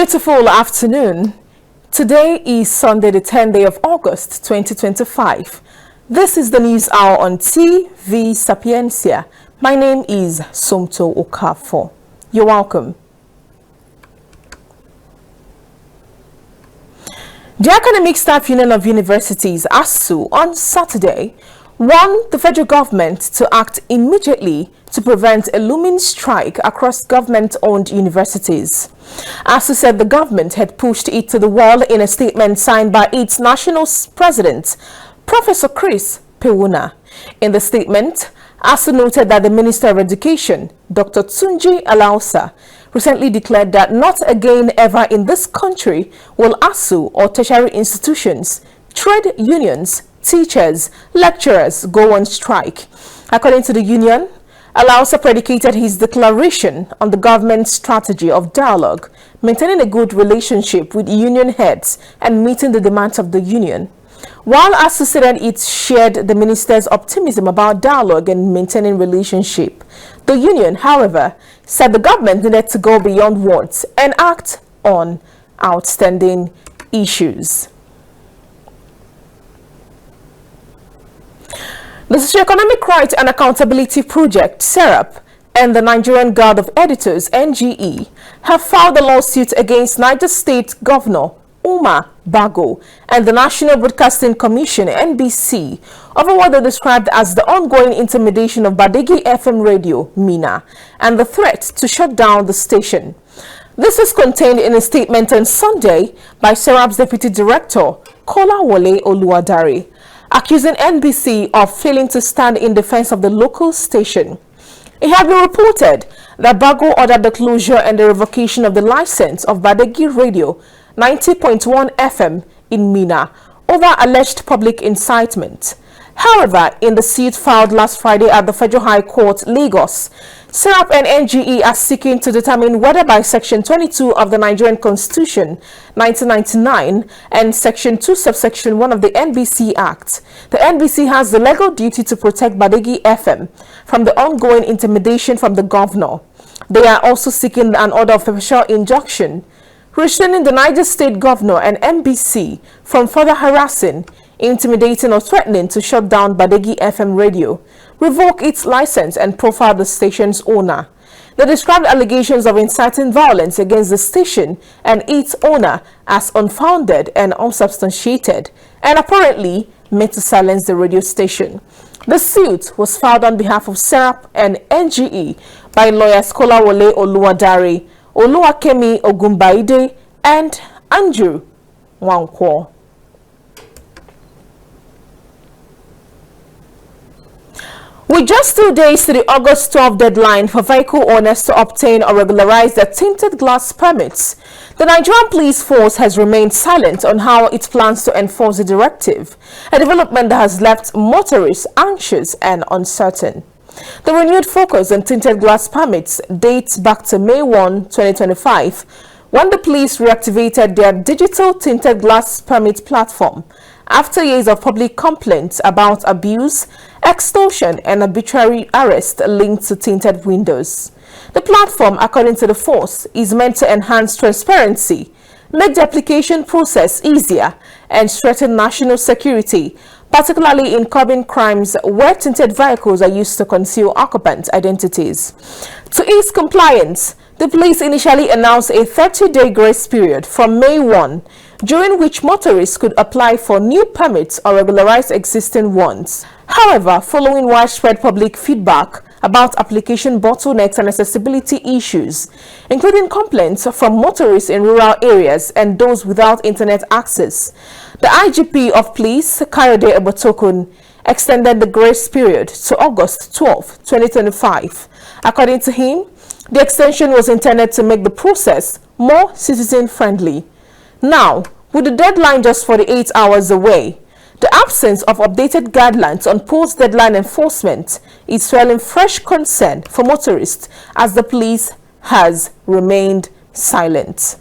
Beautiful afternoon. Today is Sunday, the 10th day of August, 2025. This is the news hour on TV Sapiencia. My name is Somto Okafo. You're welcome. The Academic Staff Union of Universities, ASUU, on Saturday warned the federal government to act immediately to prevent a looming strike across government-owned universities. ASUU said the government had pushed it to the wall in a statement signed by its national president, Professor Chris Pewuna. In the statement, ASUU noted that the Minister of Education, Dr. Tunji Alausa, recently declared that not again ever in this country will ASUU or tertiary institutions, trade unions, teachers, lecturers go on strike. According to the union, Alausa predicated his declaration on the government's strategy of dialogue, maintaining a good relationship with union heads and meeting the demands of the union. While ASUU said it shared the minister's optimism about dialogue and maintaining relationship, the union, however, said the government needed to go beyond words and act on outstanding issues. The Socioeconomic Rights and Accountability Project, SERAP, and the Nigerian Gov of Editors, NGE, have filed a lawsuit against Niger State Governor Umar Bago and the National Broadcasting Commission, NBC, over what they described as the ongoing intimidation of Badegi FM radio, Mina, and the threat to shut down the station. This is contained in a statement on Sunday by SERAP's Deputy Director, Kolawole Oluwadare, accusing NBC of failing to stand in defense of the local station. It had been reported that Bago ordered the closure and the revocation of the license of Badegi Radio 90.1 FM in Mina over alleged public incitement. However, in the suit filed last Friday at the Federal High Court, Lagos, SERAP and NGE are seeking to determine whether by Section 22 of the Nigerian Constitution, 1999, and Section 2, Subsection 1 of the NBC Act, the NBC has the legal duty to protect Badegi FM from the ongoing intimidation from the governor. They are also seeking an order of special injunction, restraining the Niger State Governor and NBC from further harassing, intimidating or threatening to shut down Badegi FM radio, revoke its license and profile the station's owner. They described allegations of inciting violence against the station and its owner as unfounded and unsubstantiated, and apparently meant to silence the radio station. The suit was filed on behalf of SERAP and NGE by lawyers Kolawole Oluwadare, Oluwakemi Ogumbaide, and Andrew Wankwo. With just 2 days to the August 12 deadline for vehicle owners to obtain or regularize their tinted glass permits, the Nigerian Police Force has remained silent on how it plans to enforce the directive, a development that has left motorists anxious and uncertain. The renewed focus on tinted glass permits dates back to May 1, 2025, when the police reactivated their digital tinted glass permit platform after years of public complaints about abuse, extortion, and arbitrary arrest linked to tinted windows. The platform, according to the force, is meant to enhance transparency, make the application process easier, and strengthen national security, particularly in curbing crimes where tinted vehicles are used to conceal occupant identities. To ease compliance, the police initially announced a 30-day grace period from May 1, during which motorists could apply for new permits or regularize existing ones. However, following widespread public feedback about application bottlenecks and accessibility issues, including complaints from motorists in rural areas and those without internet access, the IGP of Police, Kayode Ebotokun, extended the grace period to August 12, 2025. According to him, the extension was intended to make the process more citizen-friendly. Now, with the deadline just 48 hours away, the absence of updated guidelines on post-deadline enforcement is fueling fresh concern for motorists as the police has remained silent.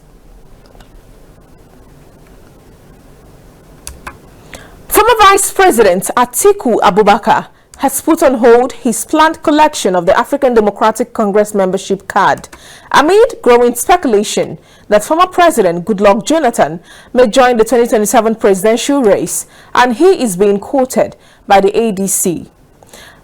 Former Vice President Atiku Abubakar has put on hold his planned collection of the African Democratic Congress membership card amid growing speculation that former President Goodluck Jonathan may join the 2027 presidential race, and he is being quoted by the ADC.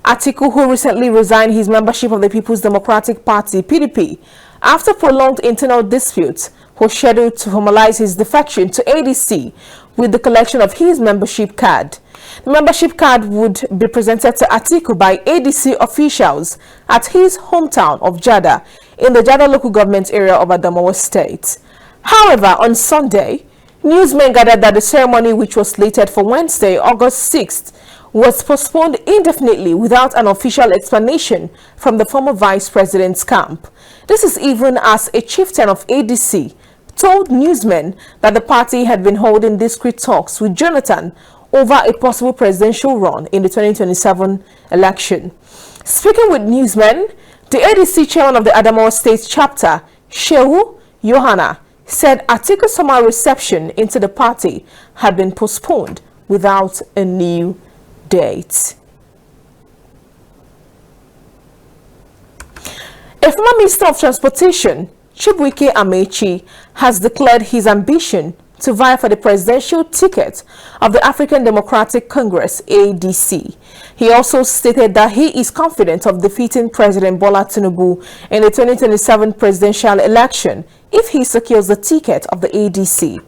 Atiku, who recently resigned his membership of the People's Democratic Party (PDP) after prolonged internal disputes, was scheduled to formalize his defection to ADC with the collection of his membership card. The membership card would be presented to Atiku by ADC officials at his hometown of Jada in the Jada local government area of Adamawa State. However, on Sunday, newsmen gathered that the ceremony, which was slated for Wednesday, August 6th, was postponed indefinitely without an official explanation from the former vice president's camp. This is even as a chieftain of ADC told newsmen that the party had been holding discreet talks with Jonathan over a possible presidential run in the 2027 election. Speaking with newsmen, the ADC chairman of the Adamawa State chapter, Shehu Yohana, said Atiku's summer reception into the party had been postponed without a new date. A former Minister of Transportation, Chibuike Amaechi, has declared his ambition to vie for the presidential ticket of the African Democratic Congress (ADC). He also stated that he is confident of defeating President Bola Tinubu in the 2027 presidential election if he secures the ticket of the ADC.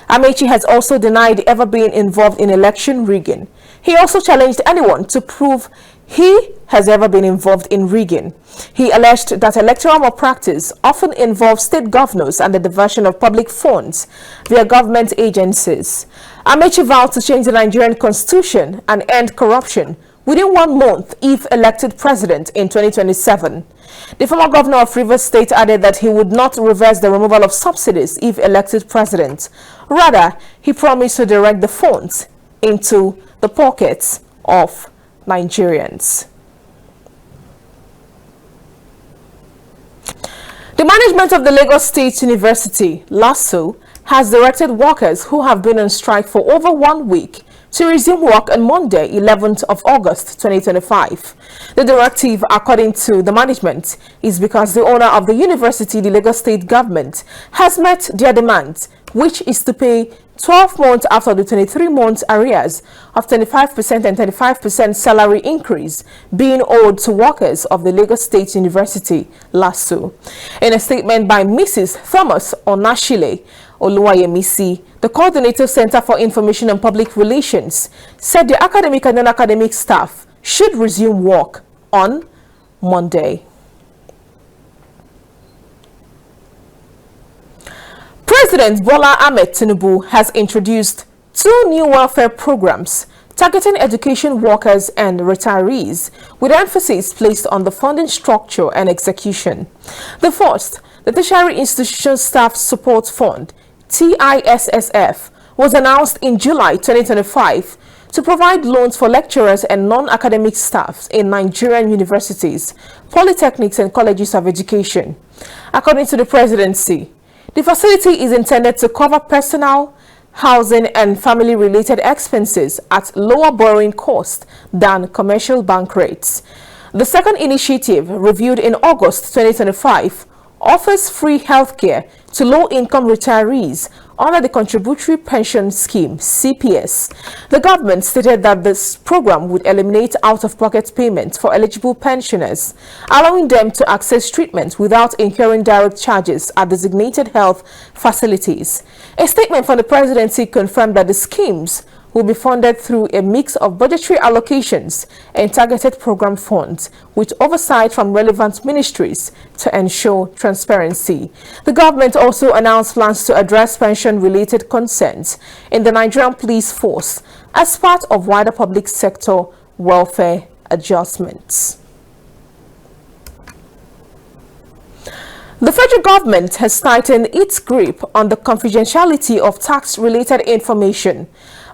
Amaechi has also denied ever being involved in election rigging. He also challenged anyone to prove he has ever been involved in rigging. He alleged that electoral malpractice often involves state governors and the diversion of public funds via government agencies. Amaechi vowed to change the Nigerian constitution and end corruption within 1 month if elected president in 2027. The former governor of Rivers State added that he would not reverse the removal of subsidies if elected president. Rather, he promised to direct the funds into the pockets of Nigerians. The management of the Lagos State University, LASU, has directed workers who have been on strike for over 1 week to resume work on Monday, 11th of August 2025. The directive, according to the management, is because the owner of the university, the Lagos State government, has met their demands, which is to pay 12 months after the 23 months arrears of 25% and 35% salary increase being owed to workers of the Lagos State University, LASU. In a statement by Mrs. Thomas Oluwayemisi, the Coordinator Center for Information and Public Relations, said the academic and non-academic staff should resume work on Monday. President Bola Ahmed Tinubu has introduced 2 new welfare programs targeting education workers and retirees, with emphasis placed on the funding structure and execution. The first, the Tertiary Institution Staff Support Fund, TISSF, was announced in July 2025 to provide loans for lecturers and non-academic staffs in Nigerian universities, polytechnics and colleges of education. According to the presidency, the facility is intended to cover personal, housing and family-related expenses at lower borrowing cost than commercial bank rates. The second initiative, reviewed in August 2025, offers free healthcare to low-income retirees under the Contributory Pension Scheme, CPS. The government stated that this program would eliminate out-of-pocket payments for eligible pensioners, allowing them to access treatment without incurring direct charges at designated health facilities. A statement from the presidency confirmed that the schemes will be funded through a mix of budgetary allocations and targeted program funds, with oversight from relevant ministries to ensure transparency. The government also announced plans to address pension-related concerns in the Nigerian police force as part of wider public sector welfare adjustments. The federal government has tightened its grip on the confidentiality of tax-related information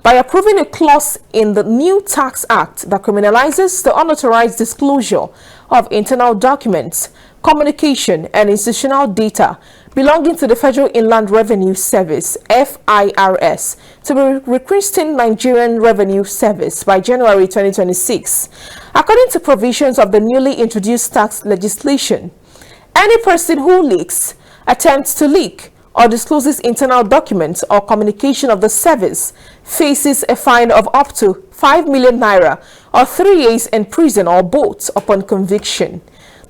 by approving a clause in the new Tax Act that criminalizes the unauthorized disclosure of internal documents, communication, and institutional data belonging to the Federal Inland Revenue Service, FIRS, to be rechristened Nigerian Revenue Service by January 2026. According to provisions of the newly introduced tax legislation, any person who leaks, attempts to leak, or discloses internal documents or communication of the service faces a fine of up to 5 million naira or 3 years in prison or both upon conviction.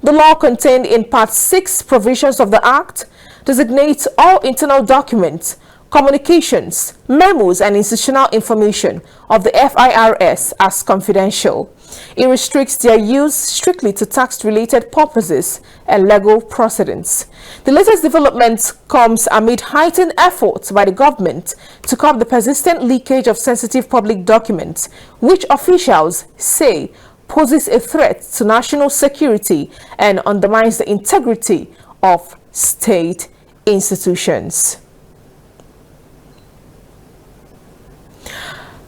The law contained in Part 6 provisions of the Act designates all internal documents, communications, memos, and institutional information of the FIRS as confidential. It restricts their use strictly to tax-related purposes and legal precedents. The latest development comes amid heightened efforts by the government to curb the persistent leakage of sensitive public documents, which officials say poses a threat to national security and undermines the integrity of state institutions.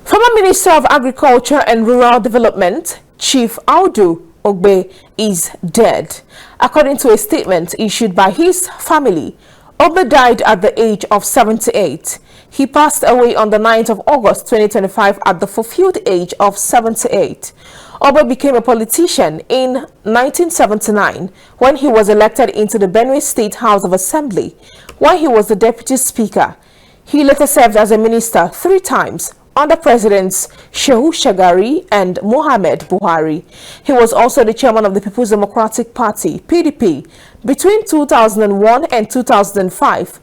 Former Minister of Agriculture and Rural Development, Chief Audu Ogbeh, is dead. According to a statement issued by his family, Ogbeh died at the age of 78. He passed away on the 9th of August 2025 at the fulfilled age of 78. Ogbeh became a politician in 1979 when he was elected into the Benue State House of Assembly, where he was the Deputy Speaker. He later served as a minister 3 times under Presidents Shehu Shagari and Mohamed Buhari. He was also the chairman of the People's Democratic Party, PDP, between 2001 and 2005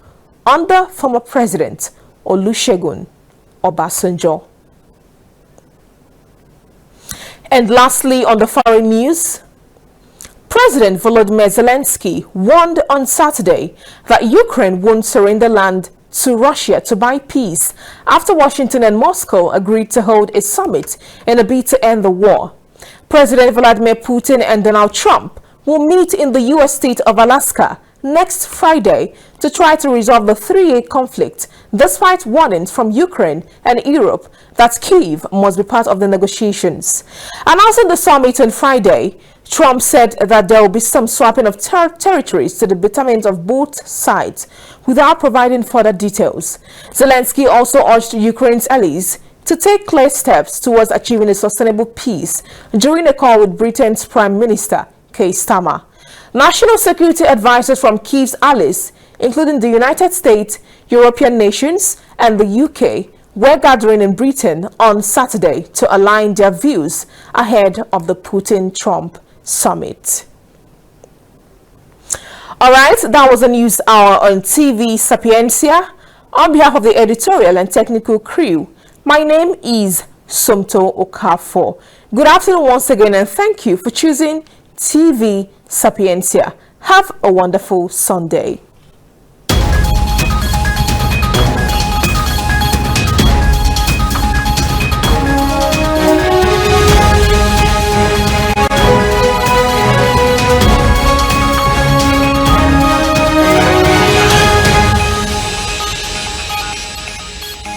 under former President Olusegun Obasanjo. And lastly, on the foreign news, President Volodymyr Zelensky warned on Saturday that Ukraine won't surrender land to Russia to buy peace after Washington and Moscow agreed to hold a summit in a bid to end the war. President Vladimir Putin and Donald Trump will meet in the U.S. state of Alaska next Friday to try to resolve the 3-year conflict, despite warnings from Ukraine and Europe that Kyiv must be part of the negotiations. Announcing the summit on Friday, Trump said that there will be some swapping of territories to the betterment of both sides, without providing further details. Zelensky also urged Ukraine's allies to take clear steps towards achieving a sustainable peace during a call with Britain's Prime Minister, Keir Starmer. National security advisors from Kyiv's allies, including the United States, European nations, and the UK, were gathering in Britain on Saturday to align their views ahead of the Putin-Trump summit. All right, that was the news hour on TV Sapiencia. On behalf of the editorial and technical crew, my name is Somto Okafo. Good afternoon once again, and thank you for choosing TV Sapiencia. Have a wonderful Sunday.